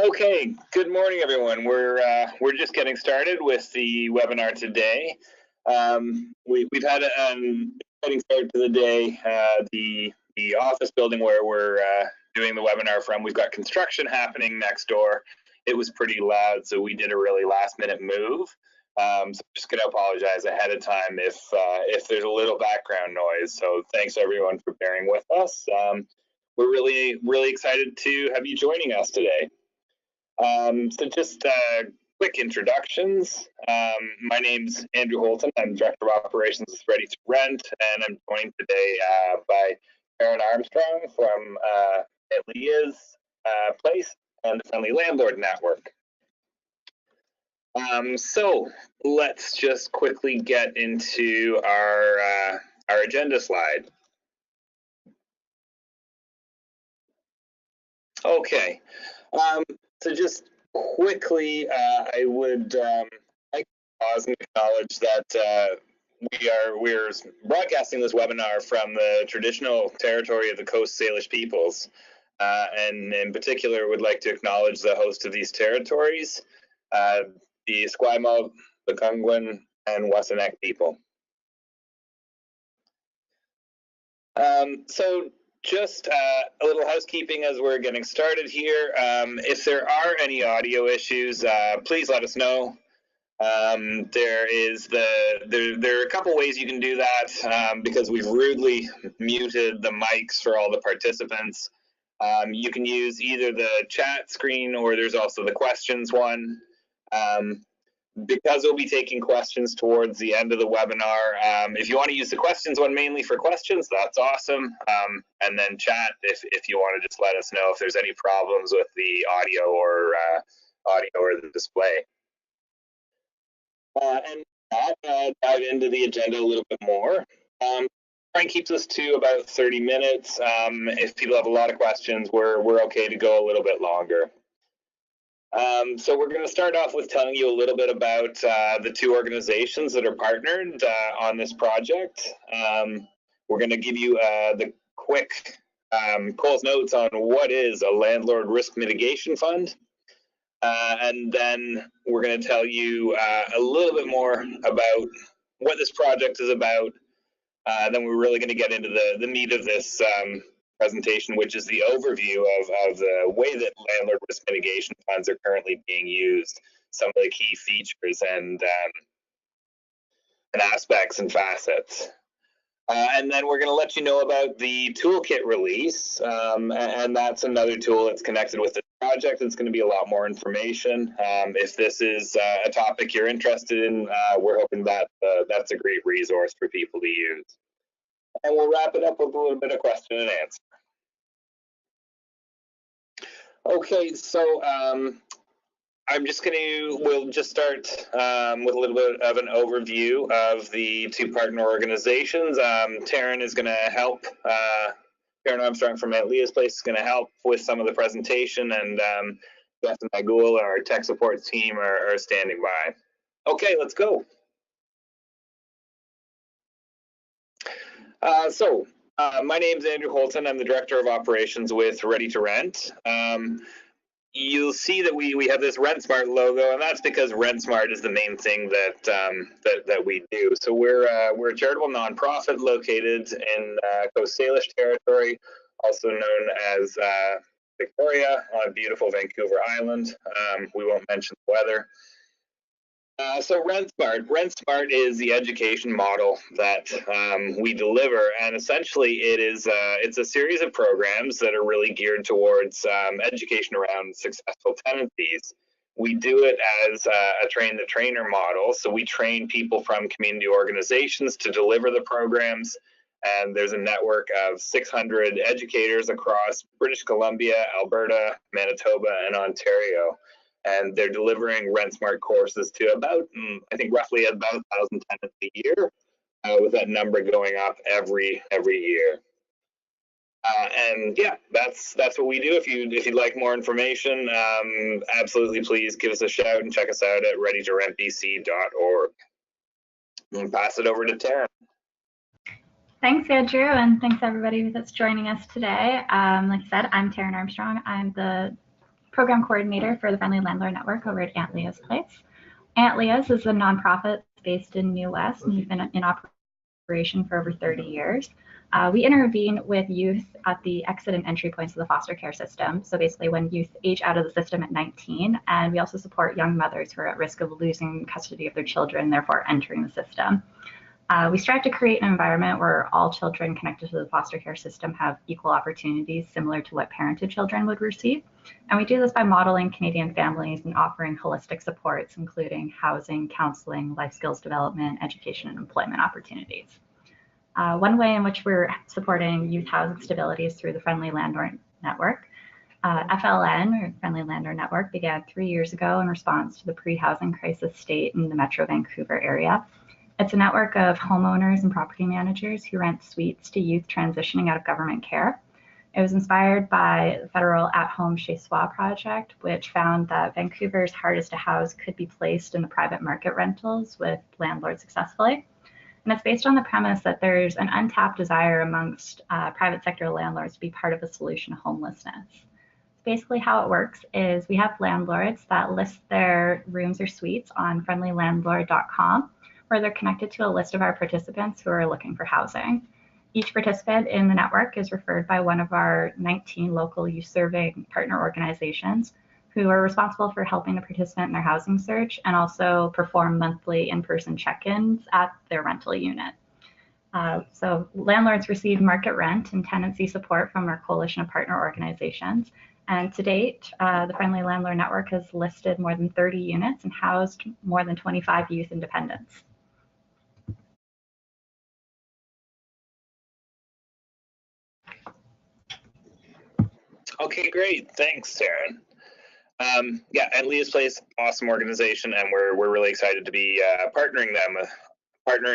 Okay, good morning, everyone. We're just getting started with the webinar today. We've had an exciting start to the day. The office building where we're doing the webinar from, we've got construction happening next door. It was pretty loud, so we did a really last-minute move. So I'm just going to apologize ahead of time if there's a little background noise. So thanks everyone for bearing with us. We're really excited to have you joining us today. So just quick introductions. My name's Andrew Holton. I'm Director of Operations with Ready to Rent, and I'm joined today by Aaron Armstrong from Leah's Place and the Friendly Landlord Network. So let's just quickly get into our agenda slide. Okay. So just quickly, I would like to pause and acknowledge that we're broadcasting this webinar from the traditional territory of the Coast Salish peoples, and in particular would like to acknowledge the host of these territories, the Esquimalt, the Kungwan, and Wasanek people. So just a little housekeeping as we're getting started here. If there are any audio issues, please let us know. There are a couple ways you can do that because we've rudely muted the mics for all the participants. You can use either the chat screen or there's also the questions one. Because we'll be taking questions towards the end of the webinar, if you want to use the questions one mainly for questions, that's awesome. And then chat if you want to just let us know if there's any problems with the audio or the display. And dive into the agenda a little bit more. Try and keeps us to about 30 minutes. If people have a lot of questions, we're okay to go a little bit longer. So we're going to start off with telling you a little bit about the two organizations that are partnered on this project. We're going to give you the quick Cole's notes on what is a landlord risk mitigation fund. And then we're going to tell you a little bit more about what this project is about. Then we're really going to get into the meat of this presentation, which is the overview of the way that landlord risk mitigation funds are currently being used, some of the key features and aspects and facets. And then we're going to let you know about the toolkit release, and that's another tool that's connected with the project. It's going to be a lot more information. If this is a topic you're interested in, we're hoping that that's a great resource for people to use. And we'll wrap it up with a little bit of question and answer. Okay, so we'll just start with a little bit of an overview of the two partner organizations. Taryn is going to help, Taryn Armstrong from Leah's Place is going to help with some of the presentation, and Beth and Magul, our tech support team, are standing by. Okay, let's go. My name is Andrew Holton. I'm the Director of Operations with Ready to Rent. You'll see that we have this RentSmart logo, and that's because RentSmart is the main thing that we do. So we're a charitable nonprofit located in Coast Salish territory, also known as Victoria on beautiful Vancouver Island. We won't mention the weather. So RentSmart is the education model that we deliver, and essentially it's a series of programs that are really geared towards education around successful tenancies. We do it as a train-the-trainer model, so we train people from community organizations to deliver the programs, and there's a network of 600 educators across British Columbia, Alberta, Manitoba, and Ontario. And they're delivering RentSmart courses to about, I think, roughly about 1,000 tenants a year, with that number going up every year. And yeah, that's what we do. If you'd like more information, absolutely please give us a shout and check us out at readytorentbc.org. And pass it over to Taryn. Thanks, Andrew, and thanks everybody that's joining us today. Like I said, I'm Taryn Armstrong. I'm the program coordinator for the Friendly Landlord Network over at Aunt Leah's Place. Aunt Leah's is a nonprofit based in New West, and we've been in operation for over 30 years. We intervene with youth at the exit and entry points of the foster care system. So basically when youth age out of the system at 19, and we also support young mothers who are at risk of losing custody of their children, therefore entering the system. We strive to create an environment where all children connected to the foster care system have equal opportunities similar to what parented children would receive. And we do this by modeling Canadian families and offering holistic supports, including housing, counseling, life skills development, education, and employment opportunities. One way in which we're supporting youth housing stability is through the Friendly Landlord Network. FLN, or Friendly Landlord Network, began 3 years ago in response to the pre-housing crisis state in the Metro Vancouver area. It's a network of homeowners and property managers who rent suites to youth transitioning out of government care. It was inspired by the federal at-home Chez Soi project, which found that Vancouver's hardest to house could be placed in the private market rentals with landlords successfully. And it's based on the premise that there's an untapped desire amongst private sector landlords to be part of the solution to homelessness. Basically how it works is we have landlords that list their rooms or suites on friendlylandlord.com, where they're connected to a list of our participants who are looking for housing. Each participant in the network is referred by one of our 19 local youth serving partner organizations who are responsible for helping the participant in their housing search and also perform monthly in-person check-ins at their rental unit. So landlords receive market rent and tenancy support from our coalition of partner organizations. And to date, the Friendly Landlord Network has listed more than 30 units and housed more than 25 youth independents. Okay, great. Thanks, Taryn. Yeah, Aunt Leah's Place, awesome organization, and we're really excited to be partnering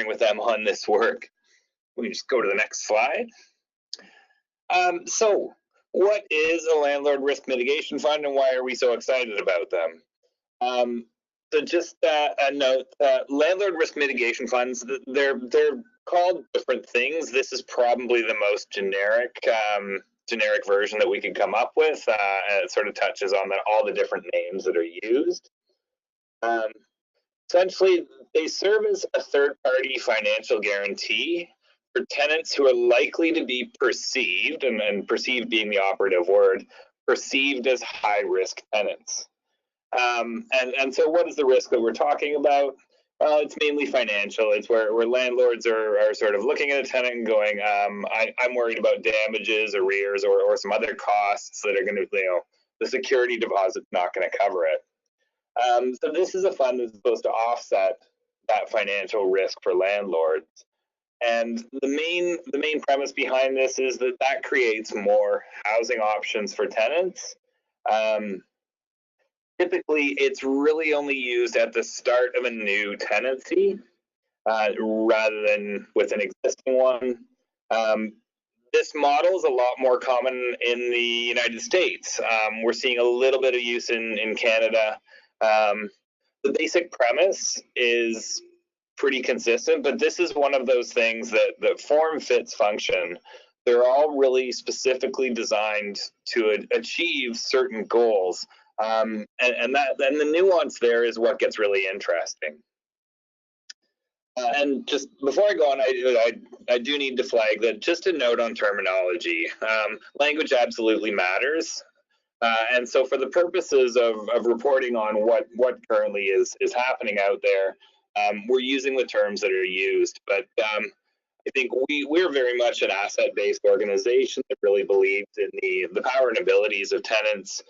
with them on this work. We just go to the next slide. So, what is a landlord risk mitigation fund, and why are we so excited about them? So, just a note: landlord risk mitigation funds. They're called different things. This is probably the most generic version that we could come up with. And it sort of touches on all the different names that are used. Essentially, they serve as a third-party financial guarantee for tenants who are likely to be perceived, and perceived being the operative word, perceived as high-risk tenants. And so what is the risk that we're talking about? Well, it's mainly financial. It's where landlords are sort of looking at a tenant and going, I'm worried about damages, arrears, or some other costs that are going to, the security deposit's not going to cover it. So this is a fund that's supposed to offset that financial risk for landlords. And the main premise behind this is that creates more housing options for tenants. Typically, it's really only used at the start of a new tenancy rather than with an existing one. This model is a lot more common in the United States. We're seeing a little bit of use in Canada. The basic premise is pretty consistent, but this is one of those things that form fits function. They're all really specifically designed to achieve certain goals. And the nuance there is what gets really interesting. And just before I go on, I do need to flag that just a note on terminology. Language absolutely matters. And so for the purposes of reporting on what currently is happening out there, we're using the terms that are used. But I think we're very much an asset-based organization that really believes in the power and abilities of tenants.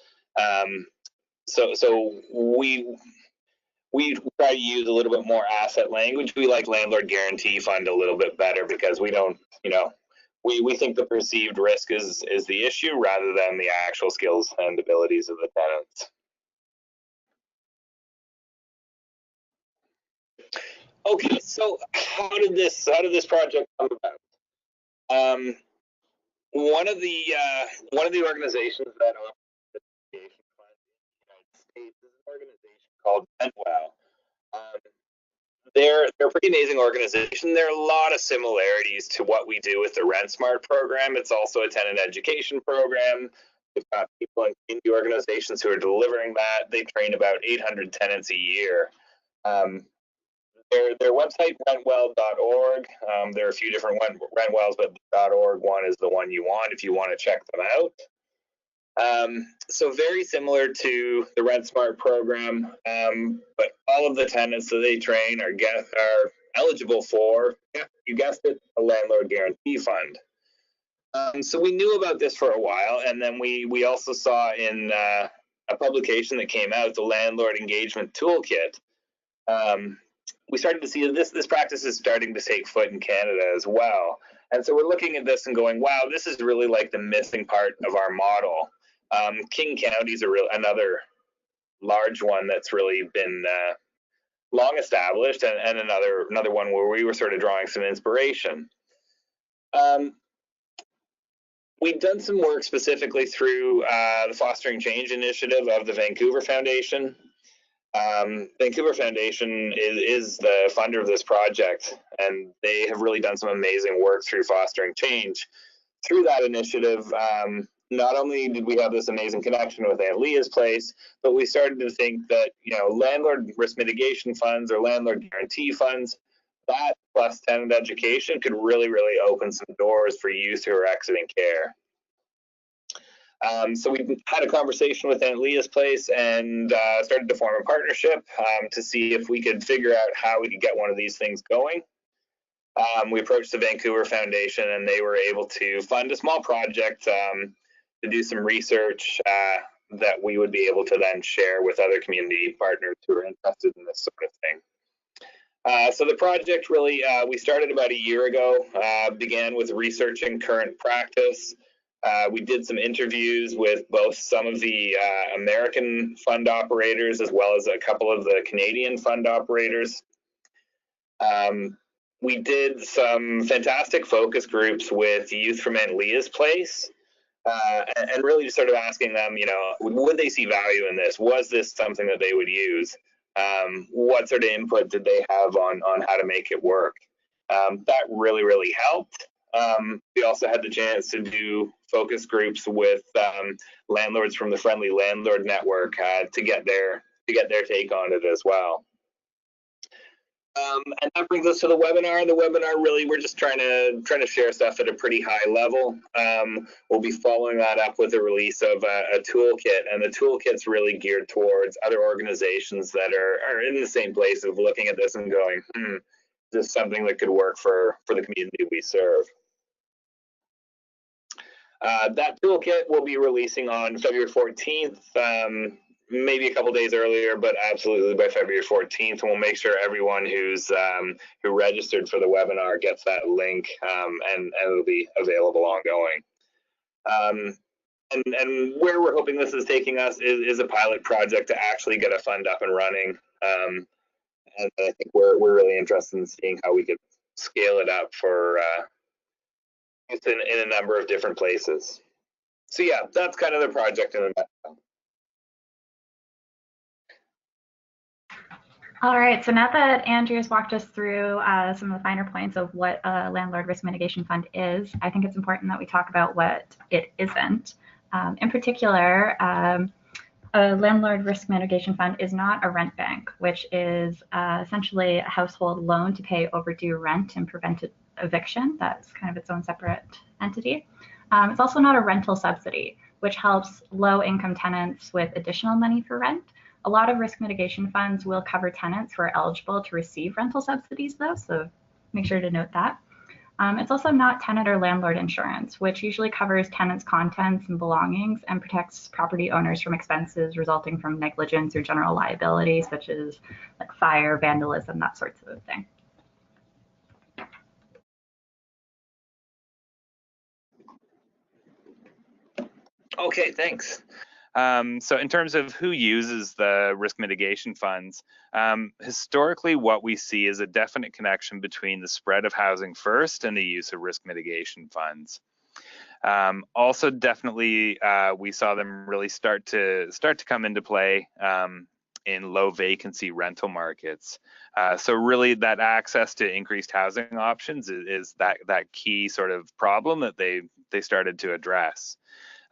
So we try to use a little bit more asset language. We like landlord guarantee fund a little bit better because we don't, we think the perceived risk is the issue rather than the actual skills and abilities of the tenants. Okay, so how did this project come about? One of the organizations that offers this mitigation fund in the United States is an organization called Rentwell. They're a pretty amazing organization. There are a lot of similarities to what we do with the RentSmart program. It's also a tenant education program. They've got people in community organizations who are delivering that. They train about 800 tenants a year. Their website, rentwell.org. There are a few different rentwells, but the .org one is the one you want if you want to check them out. So very similar to the RentSmart program, but all of the tenants that they train are eligible for, yeah, you guessed it, a landlord guarantee fund. So we knew about this for a while, and then we also saw in a publication that came out, the Landlord Engagement Toolkit. We started to see that this practice is starting to take foot in Canada as well. And so we're looking at this and going, wow, this is really like the missing part of our model. King County is another large one that's really been long established, and another one where we were sort of drawing some inspiration. We've done some work specifically through the Fostering Change initiative of the Vancouver Foundation. Vancouver Foundation is the funder of this project, and they have really done some amazing work through Fostering Change. Through that initiative, not only did we have this amazing connection with Aunt Leah's place, but we started to think that, landlord risk mitigation funds or landlord guarantee funds, that plus tenant education could really, really open some doors for youth who are exiting care. So we had a conversation with Aunt Leah's place and started to form a partnership to see if we could figure out how we could get one of these things going. We approached the Vancouver Foundation, and they were able to fund a small project to do some research that we would be able to then share with other community partners who are interested in this sort of thing. So the project really, we started about a year ago, began with researching current practice. We did some interviews with both some of the American fund operators as well as a couple of the Canadian fund operators. We did some fantastic focus groups with youth from Aunt Leah's place, and really just sort of asking them, would they see value in this? Was this something that they would use? What sort of input did they have on how to make it work? That really, really helped. We also had the chance to do focus groups with landlords from the Friendly Landlord Network to get their take on it as well. And that brings us to the webinar. The webinar, really, we're just trying to share stuff at a pretty high level. We'll be following that up with the release of a toolkit, and the toolkit's really geared towards other organizations that are in the same place of looking at this and going, is this something that could work for the community we serve? That toolkit we'll be releasing on February 14th. Maybe a couple days earlier, but absolutely by February 14th. And we'll make sure everyone who registered for the webinar gets that link, and it'll be available ongoing. And where we're hoping this is taking us is a pilot project to actually get a fund up and running. And I think we're really interested in seeing how we could scale it up for use in a number of different places. So yeah, that's kind of the project in a nutshell. All right, so now that Andrew has walked us through some of the finer points of what a landlord risk mitigation fund is, I think it's important that we talk about what it isn't. In particular, a landlord risk mitigation fund is not a rent bank, which is essentially a household loan to pay overdue rent and prevent eviction. That's kind of its own separate entity. It's also not a rental subsidy, which helps low-income tenants with additional money for rent. A lot of risk mitigation funds will cover tenants who are eligible to receive rental subsidies, though, so make sure to note that. It's also not tenant or landlord insurance, which usually covers tenants' contents and belongings and protects property owners from expenses resulting from negligence or general liability, such as like fire, vandalism, that sort of thing. Okay, thanks. So in terms of who uses the risk mitigation funds, historically what we see is a definite connection between the spread of housing first and the use of risk mitigation funds. Also, definitely, we saw them really start to come into play in low vacancy rental markets. So really, that access to increased housing options is that key sort of problem that they started to address.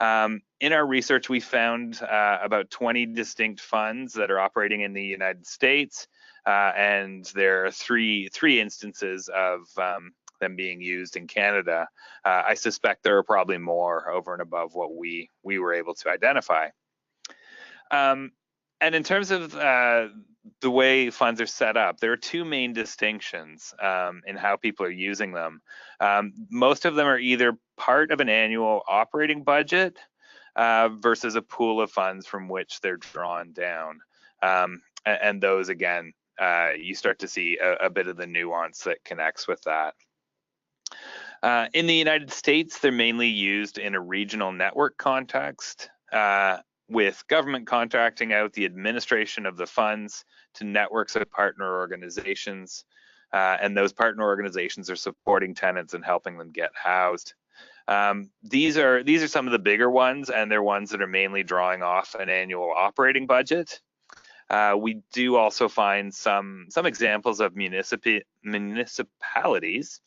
In our research, we found about 20 distinct funds that are operating in the United States, and there are three instances of them being used in Canada. I suspect there are probably more over and above what we were able to identify. And in terms of the way funds are set up, there are two main distinctions in how people are using them. Most of them are either part of an annual operating budget versus a pool of funds from which they're drawn down. And those, again, you start to see a bit of the nuance that connects with that. In the United States, they're mainly used in a regional network context, with government contracting out the administration of the funds to networks of partner organizations. And those partner organizations are supporting tenants and helping them get housed. These are some of the bigger ones, and they're ones that are mainly drawing off an annual operating budget. We do also find some examples of municipalities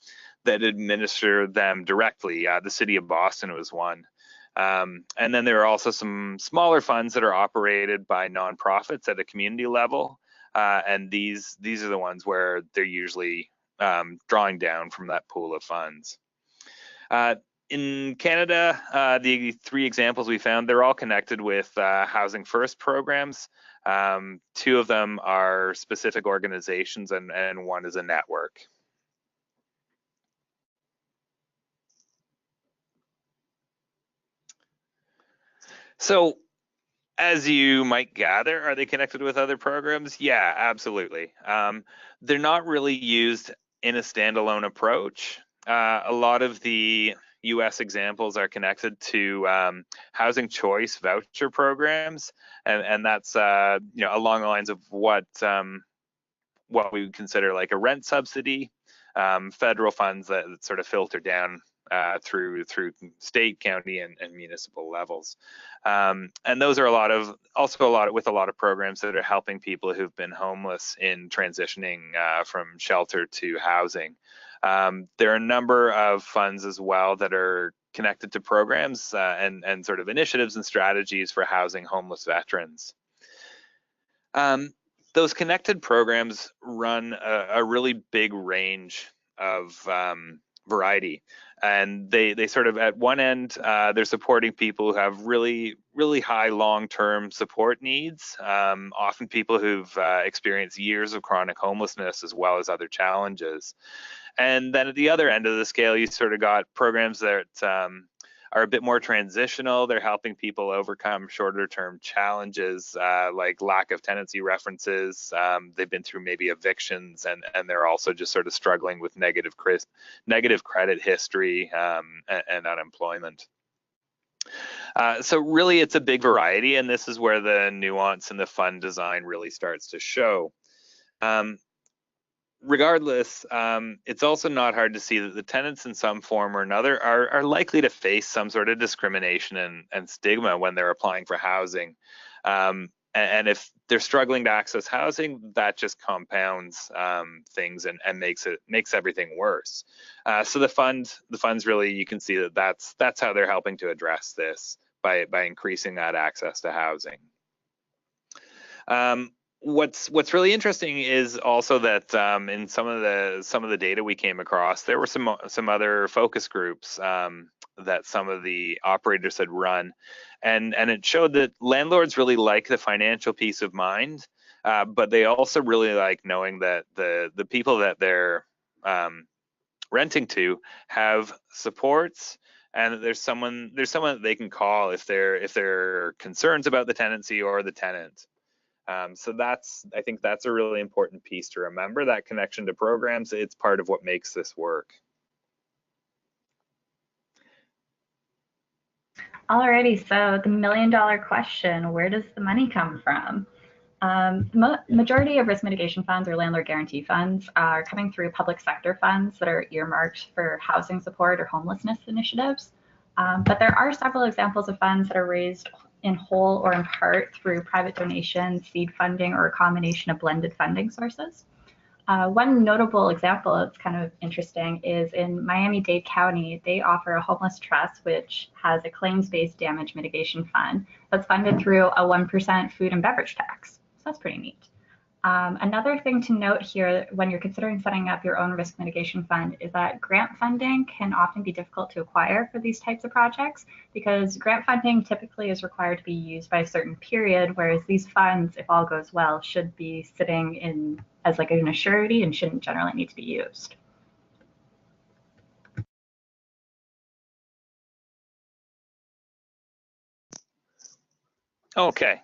that administer them directly. The city of Boston was one. And then there are also some smaller funds that are operated by nonprofits at a community level. And these are the ones where they're usually drawing down from that pool of funds. In Canada, the three examples we found, they're all connected with Housing First programs. Two of them are specific organizations, and one is a network. So, as you might gather, are they connected with other programs? Yeah, absolutely. They're not really used in a standalone approach. A lot of the US examples are connected to housing choice voucher programs, and that's along the lines of what we would consider like a rent subsidy, federal funds that sort of filter down through state, county, and municipal levels. And those are also a lot of programs that are helping people who've been homeless in transitioning from shelter to housing. There are a number of funds as well that are connected to programs and sort of initiatives and strategies for housing homeless veterans. Those connected programs run a really big range of variety, and they sort of, at one end, they're supporting people who have really high long-term support needs, often people who've experienced years of chronic homelessness as well as other challenges. And then at the other end of the scale, you sort of got programs that are a bit more transitional. They're helping people overcome shorter term challenges like lack of tenancy references. They've been through maybe evictions, and they're also just sort of struggling with negative credit history and unemployment. So really, it's a big variety, and this is where the nuance in the fund design really starts to show. Regardless, it's also not hard to see that the tenants in some form or another are likely to face some sort of discrimination and stigma when they're applying for housing. And if they're struggling to access housing, that just compounds things and makes everything worse. So the funds really, you can see that's how they're helping to address this by increasing that access to housing. What's really interesting is also that in some of the data we came across, there were some other focus groups that some of the operators had run, and it showed that landlords really like the financial peace of mind, but they also really like knowing that the people that they're renting to have supports, and that there's someone that they can call if they're concerns about the tenancy or the tenant. So I think that's a really important piece to remember, that connection to programs. It's part of what makes this work. Alrighty, so the $1 million question, where does the money come from? The majority of risk mitigation funds or landlord guarantee funds are coming through public sector funds that are earmarked for housing support or homelessness initiatives. But there are several examples of funds that are raised in whole or in part through private donations, seed funding, or a combination of blended funding sources. One notable example that's kind of interesting is in Miami-Dade County, they offer a homeless trust, which has a claims-based damage mitigation fund that's funded through a 1% food and beverage tax. So that's pretty neat. Another thing to note here when you're considering setting up your own risk mitigation fund is that grant funding can often be difficult to acquire for these types of projects because grant funding typically is required to be used by a certain period, whereas these funds, if all goes well, should be sitting in as like an assurity and shouldn't generally need to be used. Okay.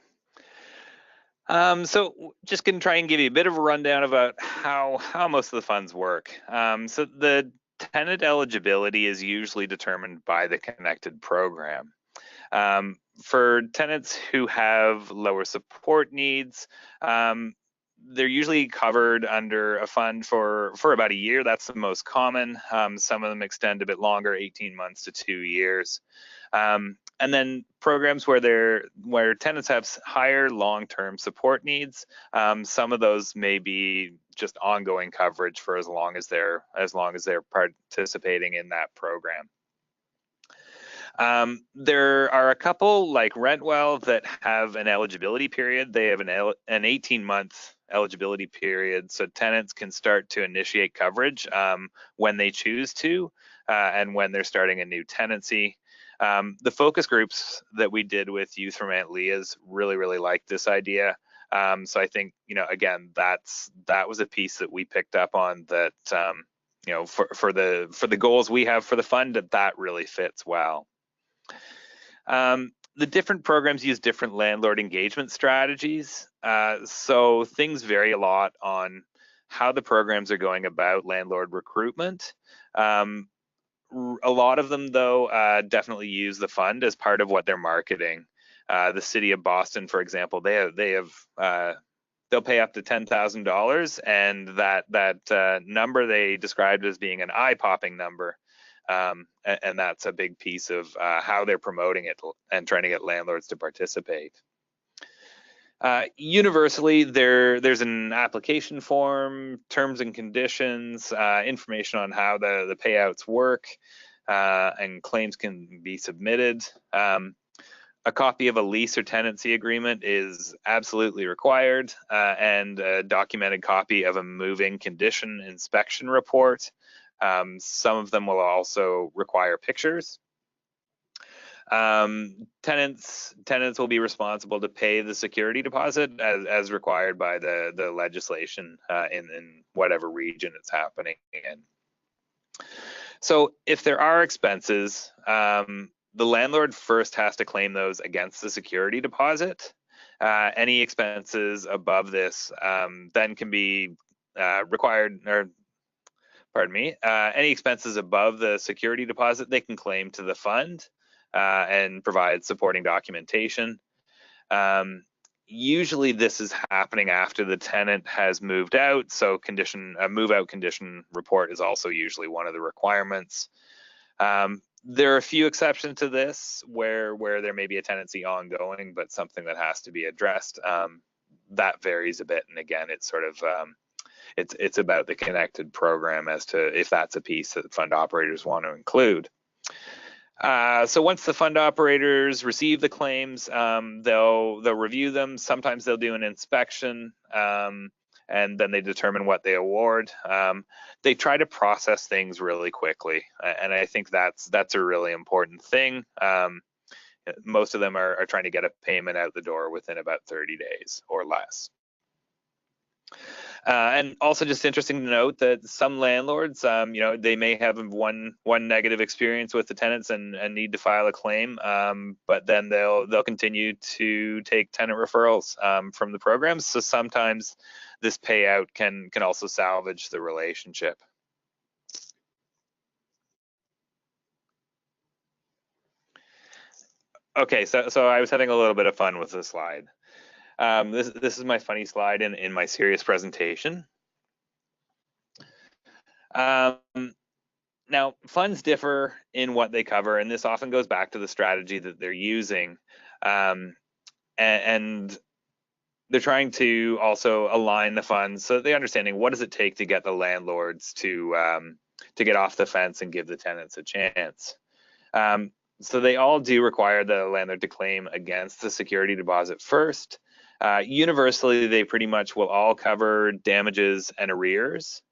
So just going to try and give you a bit of a rundown about how most of the funds work. So the tenant eligibility is usually determined by the connected program. For tenants who have lower support needs, they're usually covered under a fund for about a year. That's the most common. Some of them extend a bit longer, 18 months to 2 years. And then programs where tenants have higher long-term support needs, some of those may be just ongoing coverage for as long as they're participating in that program. There are a couple like Rentwell that have an eligibility period. They have an 18-month eligibility period, so tenants can start to initiate coverage when they choose to and when they're starting a new tenancy. The focus groups that we did with Youth from Aunt Leah's really liked this idea. So I think, again, that was a piece that we picked up on that, for the goals we have for the fund, that really fits well. The different programs use different landlord engagement strategies. So things vary a lot on how the programs are going about landlord recruitment. A lot of them, though, definitely use the fund as part of what they're marketing. The city of Boston, for example, they'll pay up to $10,000, and that number they described as being an eye-popping number, and that's a big piece of how they're promoting it and trying to get landlords to participate. Universally, there's an application form, terms and conditions, information on how the payouts work, and claims can be submitted. A copy of a lease or tenancy agreement is absolutely required, and a documented copy of a move-in condition inspection report. Some of them will also require pictures. Tenants will be responsible to pay the security deposit as required by the legislation in whatever region it's happening in. So if there are expenses, the landlord first has to claim those against the security deposit. Any expenses above this then can be required, or pardon me, any expenses above the security deposit they can claim to the fund and provide supporting documentation. Usually this is happening after the tenant has moved out, so a move-out condition report is also usually one of the requirements. There are a few exceptions to this where there may be a tenancy ongoing, but something that has to be addressed. That varies a bit, and again, it's sort of it's about the connected program as to if that's a piece that fund operators want to include. So once the fund operators receive the claims, they'll review them. Sometimes they'll do an inspection, and then they determine what they award. They try to process things really quickly, and I think that's a really important thing. Most of them are trying to get a payment out the door within about 30 days or less. And also just interesting to note that some landlords, they may have one negative experience with the tenants and need to file a claim, but then they'll continue to take tenant referrals from the programs. So sometimes this payout can also salvage the relationship. Okay, so I was having a little bit of fun with this slide. This is my funny slide in my serious presentation. Now, funds differ in what they cover, and this often goes back to the strategy that they're using. And they're trying to also align the funds so they're understanding what does it take to get the landlords to get off the fence and give the tenants a chance. So they all do require the landlord to claim against the security deposit first. Universally, they pretty much will all cover damages and arrears.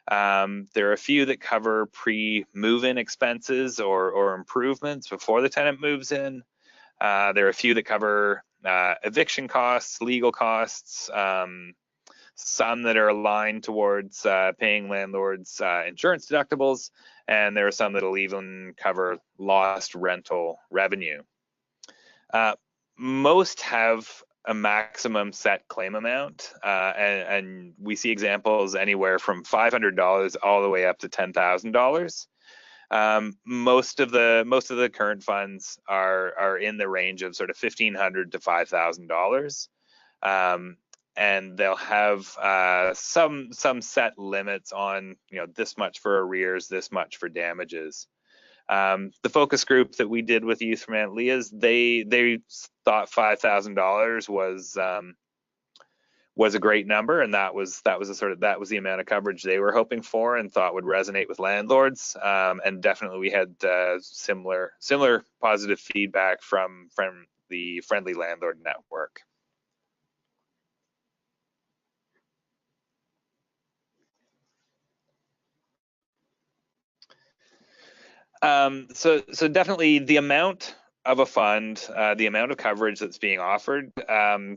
There are a few that cover pre-move-in expenses or improvements before the tenant moves in. There are a few that cover eviction costs, legal costs, some that are aligned towards paying landlords insurance deductibles, and there are some that'll even cover lost rental revenue. Most have a maximum set claim amount, and we see examples anywhere from $500 all the way up to $10,000. Most of the current funds are in the range of sort of $1,500 to $5,000, and they'll have some set limits on this much for arrears, this much for damages. The focus group that we did with youth from Aunt Leah's, they thought $5,000 was a great number, and that was the amount of coverage they were hoping for and thought would resonate with landlords. And definitely we had similar positive feedback from the Friendly Landlord Network. So definitely the amount of a fund, the amount of coverage that's being offered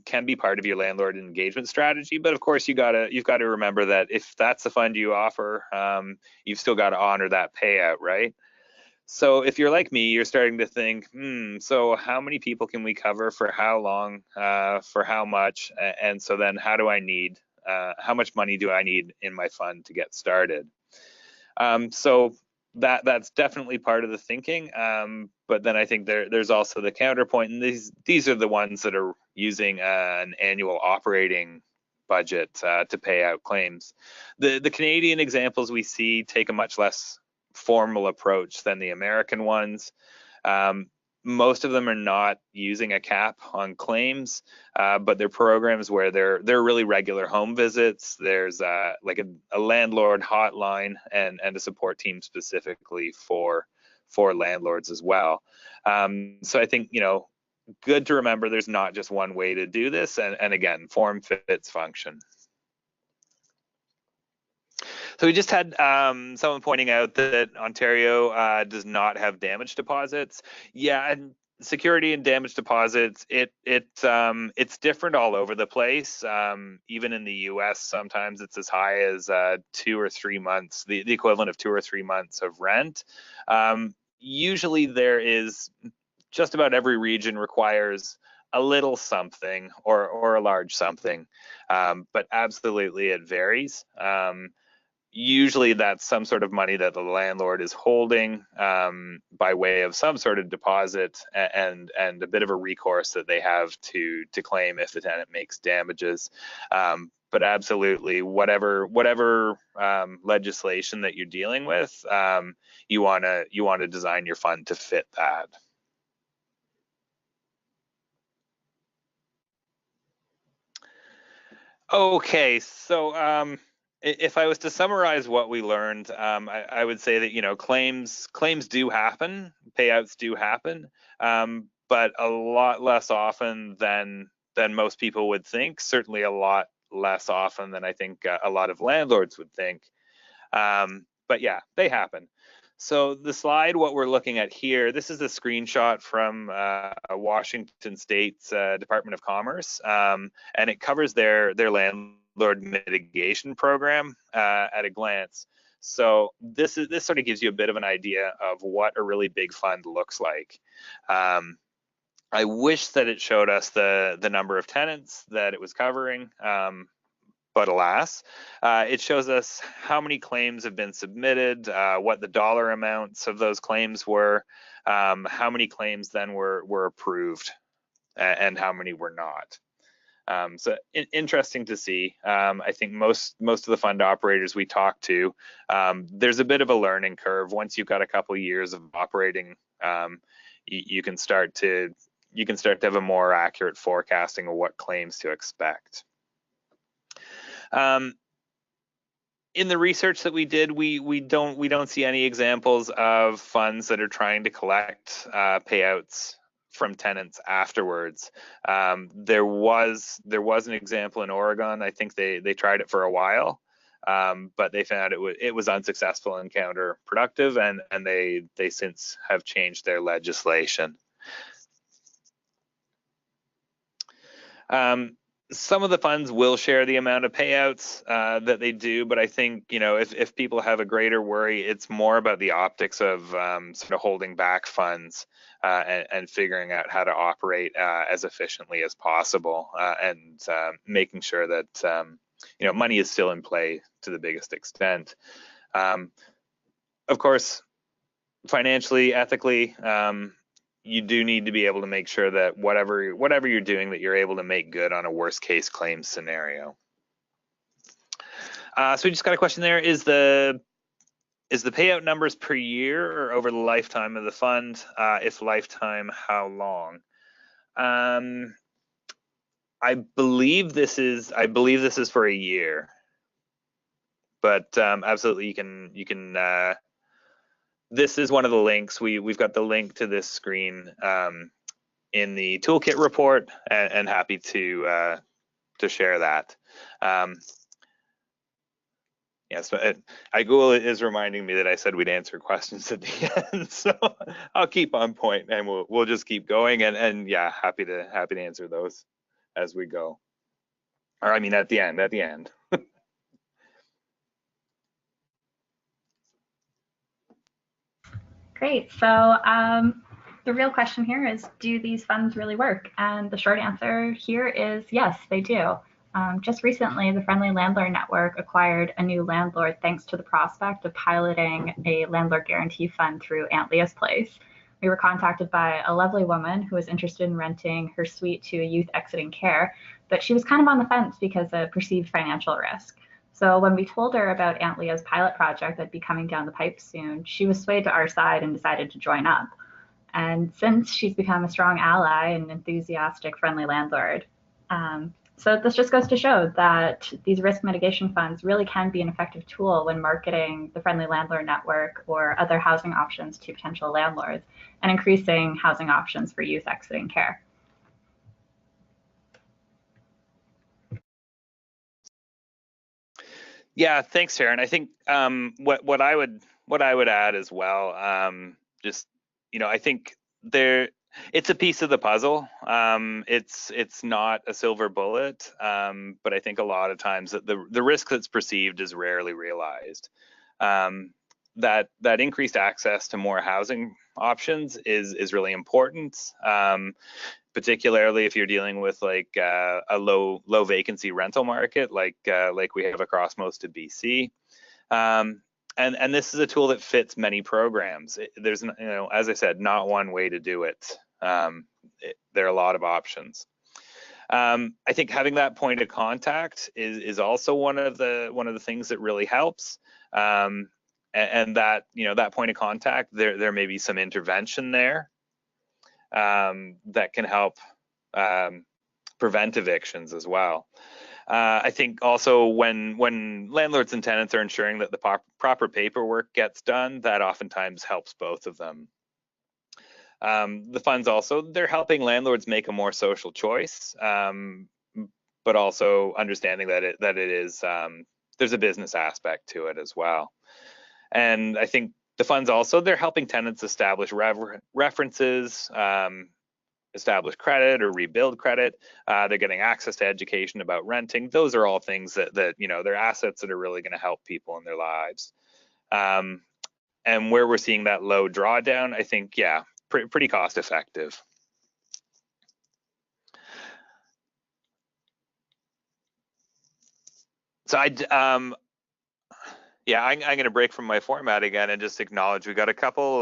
can be part of your landlord engagement strategy. But of course, you've got to remember that if that's the fund you offer, you've still got to honor that payout, right? So if you're like me, you're starting to think, so how many people can we cover for how long, for how much? And so then how much money do I need in my fund to get started? So that's definitely part of the thinking. But then I think there's also the counterpoint, and these are the ones that are using an annual operating budget to pay out claims. The Canadian examples we see take a much less formal approach than the American ones. Most of them are not using a cap on claims, but they're programs where they're really regular home visits. There's like a landlord hotline and a support team specifically for landlords as well. So I think good to remember there's not just one way to do this, and again, form fits function. So we just had someone pointing out that Ontario does not have damage deposits. Yeah, and security and damage deposits, it's different all over the place. Even in the U.S., sometimes it's as high as 2 or 3 months, the equivalent of 2 or 3 months of rent. Usually there is, just about every region requires a little something or a large something, but absolutely it varies. Usually that's some sort of money that the landlord is holding by way of some sort of deposit and a bit of a recourse that they have to claim if the tenant makes damages. But absolutely, whatever legislation that you're dealing with, you want to design your fund to fit that. Okay, so if I was to summarize what we learned, I would say that claims do happen, payouts do happen, but a lot less often than most people would think. Certainly a lot less often than I think a lot of landlords would think. But yeah, they happen. So the slide, what we're looking at here, this is a screenshot from Washington State's Department of Commerce, and it covers their landlord mitigation program at a glance. So this sort of gives you a bit of an idea of what a really big fund looks like. I wish that it showed us the number of tenants that it was covering. But alas, it shows us how many claims have been submitted, what the dollar amounts of those claims were, how many claims then were approved, and how many were not. So interesting to see. I think most of the fund operators we talk to, there's a bit of a learning curve. Once you've got a couple years of operating, you can start to you can start to have a more accurate forecasting of what claims to expect. In the research that we did, we don't see any examples of funds that are trying to collect payouts from tenants afterwards. There was an example in Oregon. I think they tried it for a while, but they found it was unsuccessful and counterproductive, and they since have changed their legislation. Some of the funds will share the amount of payouts that they do, but I think, you know, if people have a greater worry, it's more about the optics of sort of holding back funds and figuring out how to operate as efficiently as possible and making sure that you know, money is still in play to the biggest extent. Of course, financially, ethically, you do need to be able to make sure that whatever you're doing, that you're able to make good on a worst case claim scenario. So we just got a question there. Is the payout numbers per year or over the lifetime of the fund? If lifetime, how long? I believe this is for a year, but absolutely you can this is one of the links. We've got the link to this screen in the toolkit report, and happy to share that. Yes, Google is reminding me that I said we'd answer questions at the end, so I'll keep on point, and we'll just keep going, and yeah, happy to answer those as we go, or I mean at the end. Great. So the real question here is, do these funds really work? And the short answer here is yes, they do. Just recently, the Friendly Landlord Network acquired a new landlord thanks to the prospect of piloting a landlord guarantee fund through Aunt Leah's Place. We were contacted by a lovely woman who was interested in renting her suite to a youth exiting care, but she was kind of on the fence because of perceived financial risk. So when we told her about Aunt Leah's pilot project that'd be coming down the pipe soon, she was swayed to our side and decided to join up. And since she's become a strong ally and enthusiastic friendly landlord. So this just goes to show that these risk mitigation funds really can be an effective tool when marketing the Friendly Landlord Network or other housing options to potential landlords and increasing housing options for youth exiting care. Yeah, thanks, Sharon. I think what I would add as well, just, you know, I think it's a piece of the puzzle. It's not a silver bullet, but I think a lot of times that the risk that's perceived is rarely realized. That increased access to more housing options is really important. Particularly if you're dealing with like a low vacancy rental market like we have across most of BC. And this is a tool that fits many programs. There's, you know, as I said, not one way to do it. There are a lot of options. I think having that point of contact is also one of the things that really helps. And that, you know, that point of contact, there may be some intervention there that can help prevent evictions as well. I think also when landlords and tenants are ensuring that the proper paperwork gets done, that oftentimes helps both of them. The funds also, they're helping landlords make a more social choice, but also understanding that it is, there's a business aspect to it as well. And I think the funds also, they're helping tenants establish references, establish credit or rebuild credit. They're getting access to education about renting. Those are all things that you know, they're assets that are really going to help people in their lives. And where we're seeing that low drawdown, I think, yeah, pretty cost effective. So yeah, I'm going to break from my format again and just acknowledge we got a couple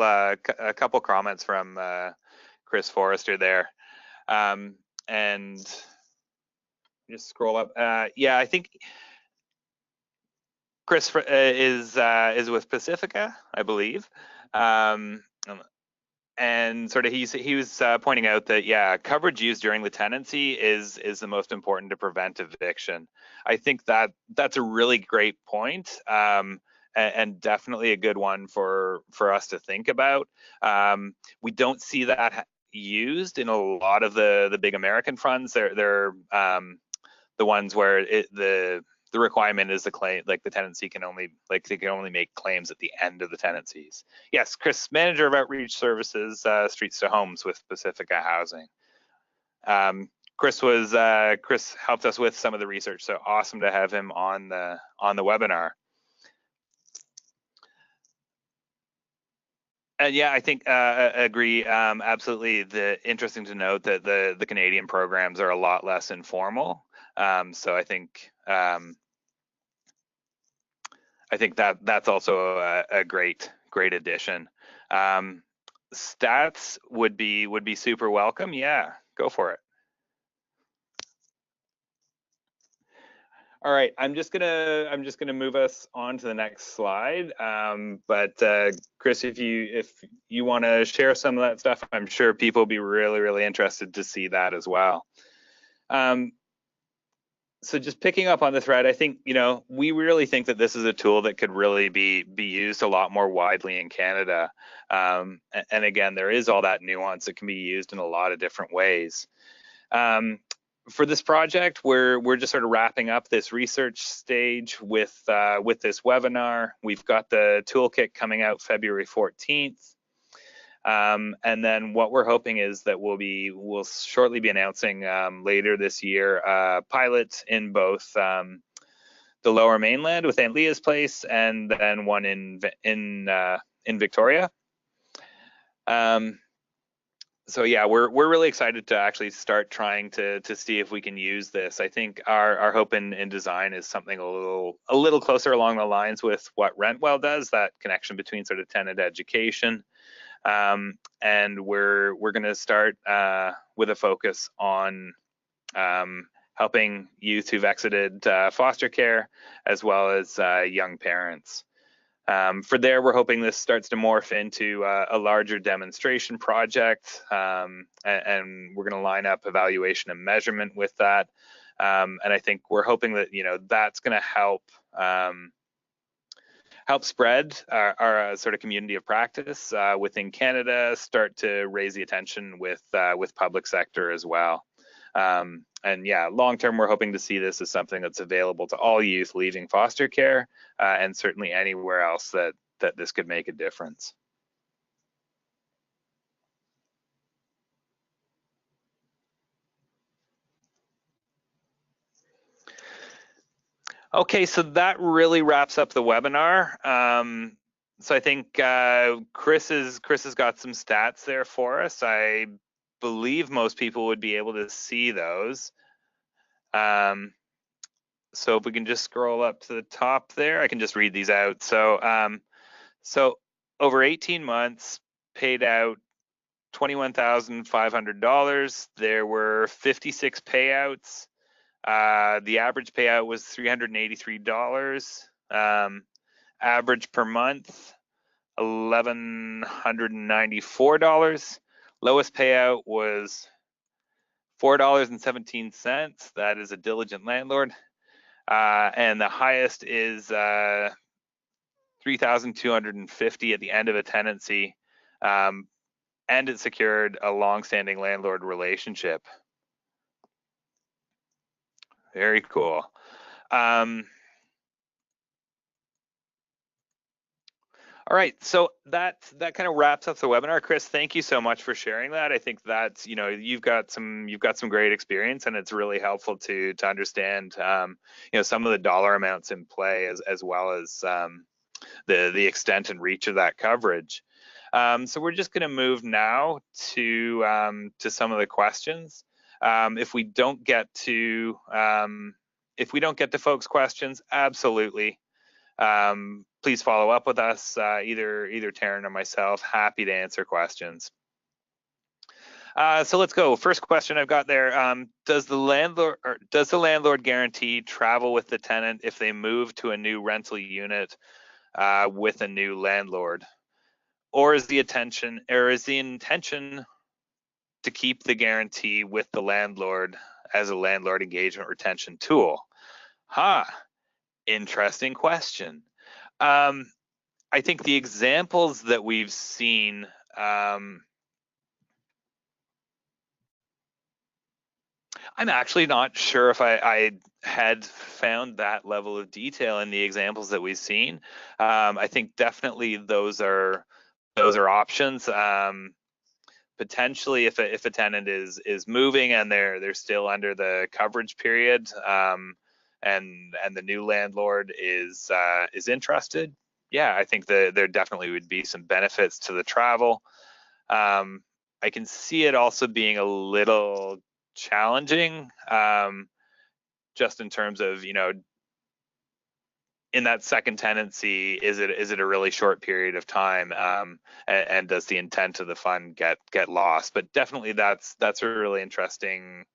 comments from Chris Forrester there, and just scroll up. Yeah, I think Chris is with Pacifica, I believe. and sort of he was pointing out that, yeah, coverage used during the tenancy is the most important to prevent eviction. I think that's a really great point, and definitely a good one for us to think about. We don't see that used in a lot of the big American funds. They're the ones where the requirement is the claim, like the tenancy can only, like they can only make claims at the end of the tenancies. Yes, Chris, manager of outreach services, streets to homes with Pacifica Housing. Chris helped us with some of the research, so awesome to have him on the webinar. And yeah, I think agree absolutely. Interesting to note that the Canadian programs are a lot less informal. So I think that's also a great addition. Stats would be super welcome. Yeah, go for it. All right, I'm just gonna move us on to the next slide. But Chris, if you want to share some of that stuff, I'm sure people will be really interested to see that as well. So just picking up on the thread, I think, we really think that this is a tool that could really be used a lot more widely in Canada. And again, there is all that nuance that can be used in a lot of different ways. For this project, we're just sort of wrapping up this research stage with this webinar. We've got the toolkit coming out February 14th. And then what we're hoping is that we'll shortly be announcing later this year a pilot in both the Lower Mainland with Aunt Leah's Place, and then one in Victoria. So yeah, we're really excited to actually start trying to see if we can use this. I think our hope in design is something a little closer along the lines with what Rentwell does, that connection between sort of tenant education. And we're going to start with a focus on helping youth who've exited foster care, as well as young parents. For there, we're hoping this starts to morph into a larger demonstration project, and we're going to line up evaluation and measurement with that. And I think we're hoping that that's going to help spread our sort of community of practice within Canada, start to raise the attention with public sector as well. And yeah, long term, we're hoping to see this as something that's available to all youth leaving foster care, and certainly anywhere else that this could make a difference. Okay, so that really wraps up the webinar. So I think Chris has got some stats there for us. I believe most people would be able to see those. So if we can just scroll up to the top there, I can just read these out. So so over 18 months, paid out $21,500. There were 56 payouts. The average payout was $383. Average per month, $1,194. Lowest payout was $4.17. That is a diligent landlord. And the highest is $3,250 at the end of a tenancy, and it secured a long-standing landlord relationship. Very cool. All right, so that kind of wraps up the webinar. Chris, thank you so much for sharing that. I think that's, you've got some great experience, and it's really helpful to understand some of the dollar amounts in play, as well as the extent and reach of that coverage. So we're just going to move now to some of the questions. If we don't get to folks' questions, absolutely. Please follow up with us, either Taryn or myself. Happy to answer questions. So let's go. First question I've got there: does the landlord guarantee travel with the tenant if they move to a new rental unit with a new landlord? or is the intention to keep the guarantee with the landlord as a landlord engagement retention tool? Interesting question. I think the examples that we've seen, I'm actually not sure if I had found that level of detail in the examples that we've seen. I think definitely those are options. Potentially, if a tenant is moving and they're still under the coverage period, and the new landlord is interested, yeah, I think there definitely would be some benefits to the travel. I can see it also being a little challenging, just in terms of, in that second tenancy, is it a really short period of time, and does the intent of the fund get lost? But definitely that's a really interesting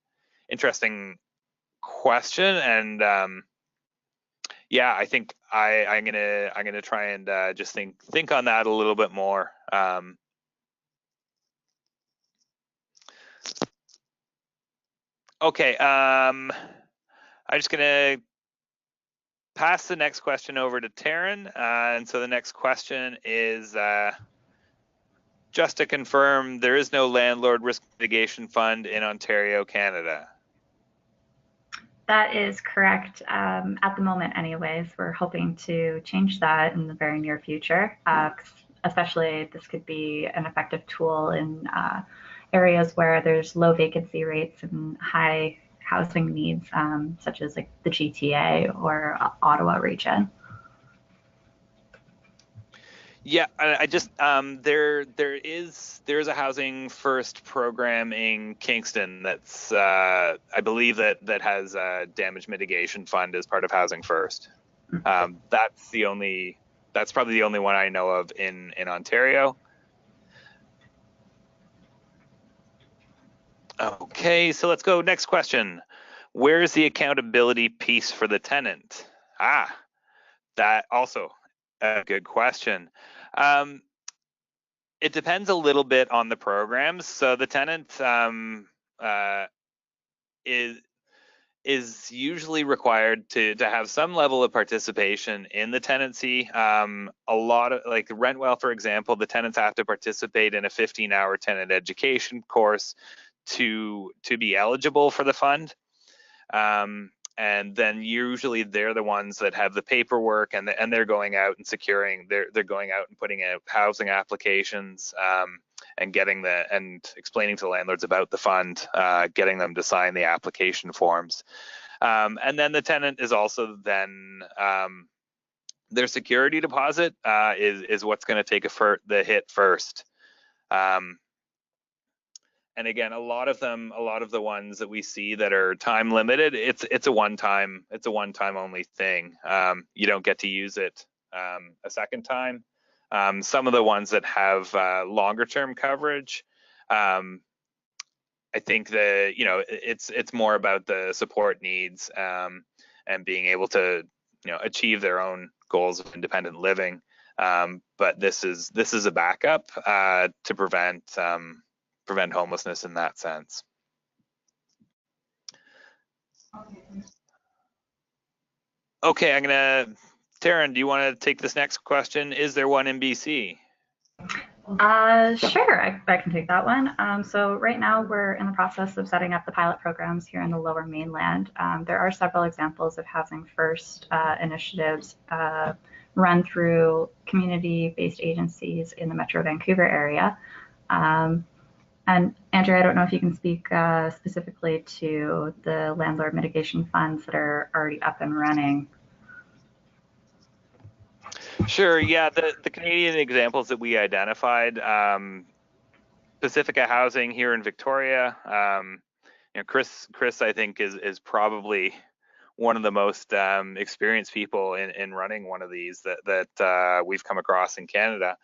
question, and yeah, I think I'm gonna try and just think on that a little bit more. Okay, I'm just gonna pass the next question over to Taryn, and so the next question is, just to confirm, there is no landlord risk mitigation fund in Ontario, Canada. That is correct. At the moment, anyways, we're hoping to change that in the very near future. Especially, this could be an effective tool in areas where there's low vacancy rates and high housing needs, such as like the GTA or Ottawa region. Yeah, I just there's a Housing First program in Kingston that's I believe that has a damage mitigation fund as part of Housing First. That's probably the only one I know of in Ontario. Okay, so let's go next question. Where is the accountability piece for the tenant? That also a good question. It depends a little bit on the programs. So the tenant is usually required to have some level of participation in the tenancy. A lot of, like Rentwell, for example, the tenants have to participate in a 15-hour tenant education course to be eligible for the fund. And then usually they're the ones that have the paperwork, and they're going out and securing, they're going out and putting out housing applications, and explaining to landlords about the fund, getting them to sign the application forms. And then the tenant is also then, their security deposit is what's going to take the hit first. And again, a lot of the ones that we see that are time limited, it's a one-time only thing. You don't get to use it a second time. Some of the ones that have longer term coverage, I think that it's more about the support needs, and being able to achieve their own goals of independent living. But this is a backup to prevent homelessness in that sense. Okay, Taryn, do you want to take this next question? Is there one in BC? Sure, I can take that one. So right now we're in the process of setting up the pilot programs here in the Lower Mainland. There are several examples of Housing First initiatives run through community-based agencies in the Metro Vancouver area. And Andrew, I don't know if you can speak specifically to the landlord mitigation funds that are already up and running. Sure. Yeah, the Canadian examples that we identified, Pacifica Housing here in Victoria. Chris, I think is probably one of the most experienced people in running one of these that we've come across in Canada.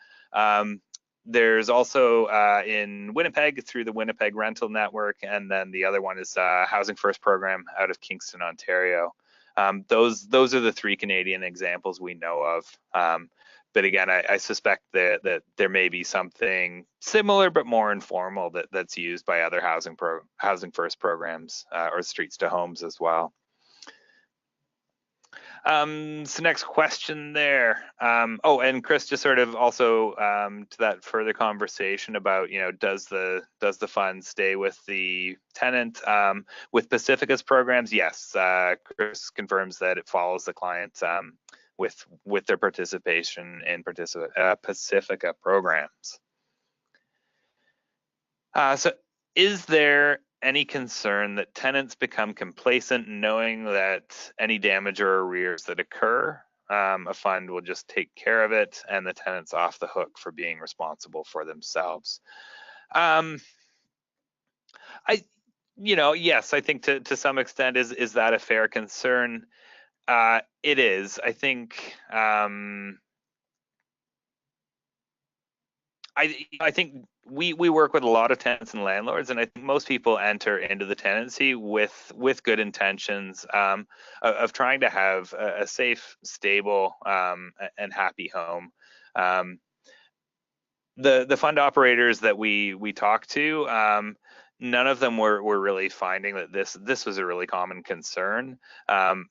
There's also in Winnipeg through the Winnipeg Rental Network, and then the other one is Housing First program out of Kingston, Ontario. Those are the three Canadian examples we know of. again, I suspect that there may be something similar but more informal that's used by other housing first programs or streets to homes as well. So next question there. Oh, and Chris, just sort of also to that further conversation about, does the fund stay with the tenant? With Pacifica's programs, yes. Chris confirms that it follows the client with their participation in Pacifica programs. So is there any concern that tenants become complacent knowing that any damage or arrears that occur, a fund will just take care of it and the tenant's off the hook for being responsible for themselves? Yes, I think to some extent, is that a fair concern? It is. I think I think we work with a lot of tenants and landlords, and I think most people enter into the tenancy with good intentions of trying to have a safe, stable, and happy home. The fund operators that we talked to, none of them were really finding that this was a really common concern.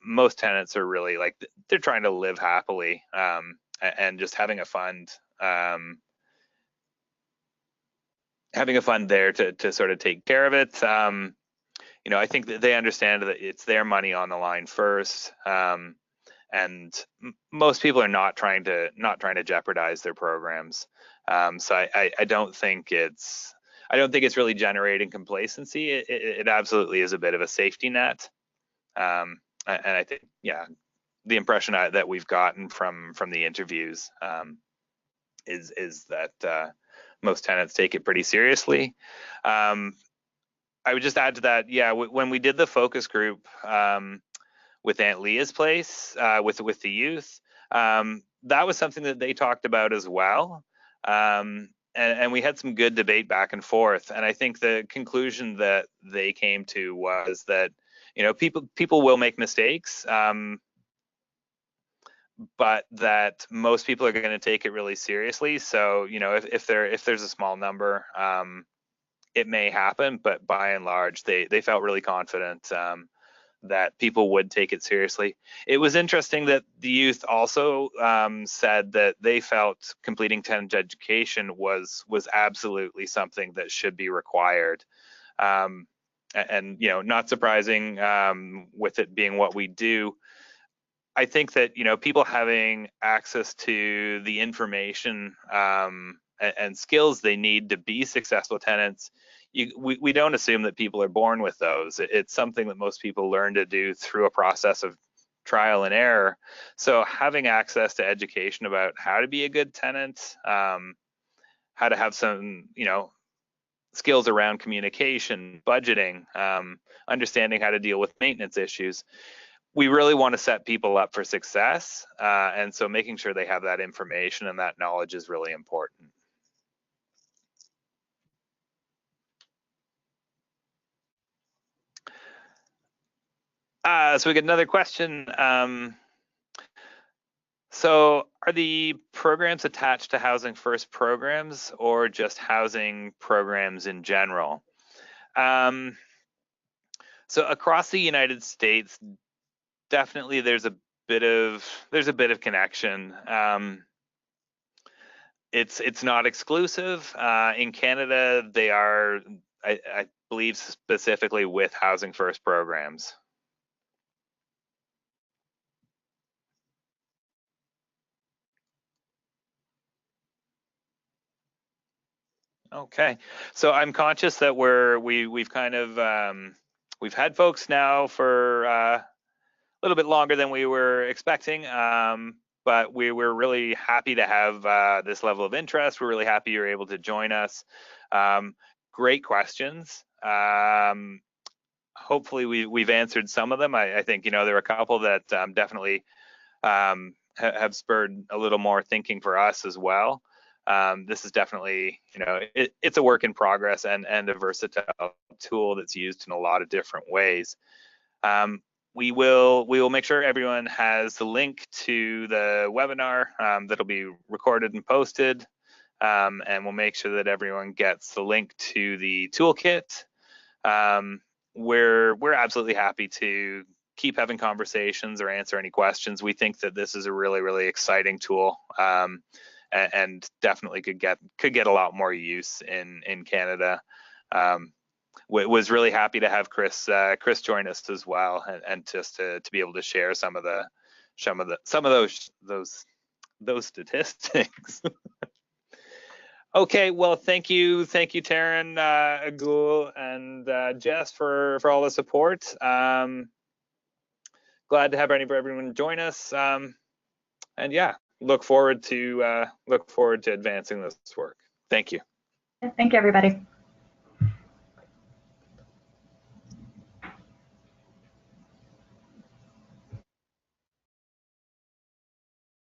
Most tenants are really like, they're trying to live happily, and just having a fund. Having a fund there to sort of take care of it. I think that they understand that it's their money on the line first, and most people are not trying to jeopardize their programs. So I don't think it's really generating complacency. It absolutely is a bit of a safety net, and I think the impression that we've gotten from the interviews is that most tenants take it pretty seriously. I would just add to that, when we did the focus group with Aunt Leah's place, with the youth, that was something that they talked about as well. And we had some good debate back and forth. And I think the conclusion that they came to was that, people will make mistakes, but that most people are going to take it really seriously. So, if there's a small number, it may happen, but by and large, they felt really confident that people would take it seriously. It was interesting that the youth also said that they felt completing tenant education was absolutely something that should be required. And not surprising, with it being what we do. I think that people having access to the information and skills they need to be successful tenants, we don't assume that people are born with those. It's something that most people learn to do through a process of trial and error. So having access to education about how to be a good tenant, how to have some skills around communication, budgeting, understanding how to deal with maintenance issues. We really want to set people up for success, and so making sure they have that information and that knowledge is really important. So we get another question. So are the programs attached to Housing First programs or just housing programs in general? So across the United States, definitely there's a bit of connection. It's not exclusive. In Canada, they are, I believe, specifically with Housing First programs. Okay, so I'm conscious that we've kind of we've had folks now for a little bit longer than we were expecting, but we're really happy to have this level of interest. We're really happy you're able to join us. Great questions. Hopefully we've answered some of them. I think there were a couple that definitely have spurred a little more thinking for us as well. This is definitely, it's a work in progress and a versatile tool that's used in a lot of different ways. we will make sure everyone has the link to the webinar that'll be recorded and posted, and we'll make sure that everyone gets the link to the toolkit. We're absolutely happy to keep having conversations or answer any questions. We think that this is a really, really exciting tool, and definitely could get a lot more use in Canada. Was really happy to have Chris join us as well, and just to be able to share some of those statistics. Okay, well, thank you, Taryn, Agul, and Jess for all the support. Glad to have everyone join us, and yeah, look forward to advancing this work. Thank you. Thank you, everybody.